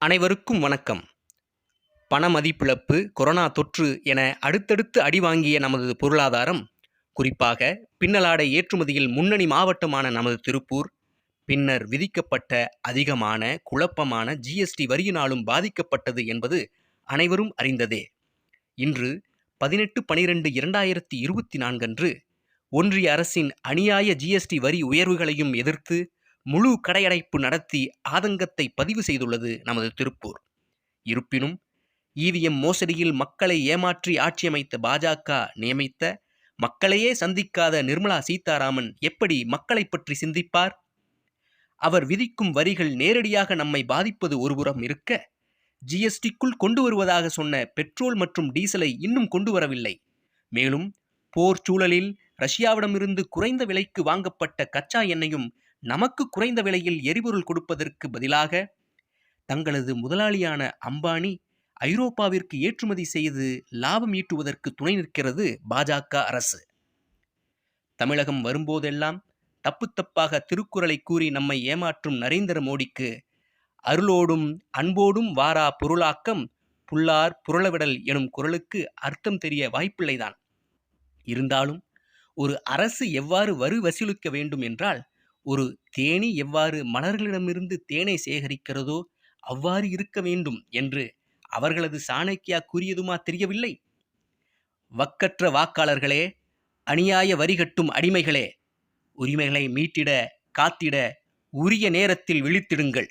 அனைவருக்கும் வணக்கம். பணமதிப்பிழப்பு, கொரோனா தொற்று என அடுத்தடுத்து அடி வாங்கிய நமது பொருளாதாரம், குறிப்பாக பின்னலாடை ஏற்றுமதியில் முன்னணி மாவட்டமான நமது திருப்பூர், பின்னர் விதிக்கப்பட்ட அதிகமான, குழப்பமான ஜிஎஸ்டி வரியினாலும் பாதிக்கப்பட்டது என்பது அனைவரும் அறிந்ததே. இன்று 18/12/2024 அன்று ஒன்றிய அரசின் அநியாய ஜிஎஸ்டி வரி உயர்வுகளையும் எதிர்த்து முழு கடையடைப்பு நடத்தி ஆதங்கத்தை பதிவு செய்துள்ளது நமது திருப்பூர். இருப்பினும் இவிஎம் மோசடியில் மக்களை ஏமாற்றி ஆட்சியமைத்த பாஜக நியமித்த, மக்களையே சந்திக்காத நிர்மலா சீதாராமன் எப்படி மக்களை பற்றி சிந்திப்பார்? அவர் விதிக்கும் வரிகள் நேரடியாக நம்மை பாதிப்பது ஒருபுறம் இருக்க, ஜிஎஸ்டிக்குள் கொண்டு வருவதாக சொன்ன பெட்ரோல் மற்றும் டீசலை இன்னும் கொண்டு வரவில்லை. மேலும் போர் சூழலில் ரஷ்யாவிடமிருந்து குறைந்த விலைக்கு வாங்கப்பட்ட கச்சா எண்ணெயும் நமக்கு குறைந்த விலையில் எரிபொருள் கொடுப்பதற்கு பதிலாக தங்களது முதலாளியான அம்பானி ஐரோப்பாவிற்கு ஏற்றுமதி செய்து லாபம் ஈட்டுவதற்கு துணை நிற்கிறது பாஜக அரசு. தமிழகம் வரும்போதெல்லாம் தப்பு தப்பாக திருக்குறளை கூறி நம்மை ஏமாற்றும் நரேந்திர மோடிக்கு அருளோடும் அன்போடும் வாரா பொருளாக்கம் புல்லார் புரளவிடல் எனும் குறளுக்கு அர்த்தம் தெரிய வாய்ப்பில்லைதான். இருந்தாலும் ஒரு அரசு எவ்வாறு வரி வசூலிக்க வேண்டும் என்றால், ஒரு தேனீ எவ்வாறு மலர்களிடமிருந்து தேனை சேகரிக்கிறதோ அவ்வாறு இருக்க வேண்டும் என்று அவர்களது சாணக்கியா கூறியதுமா தெரியவில்லை? வக்கற்ற வாக்காளர்களே, அநியாய வரி கட்டும் அடிமைகளே, உரிமைகளை மீட்டிட காத்திட உரிய நேரத்தில் விழித்திடுங்கள்.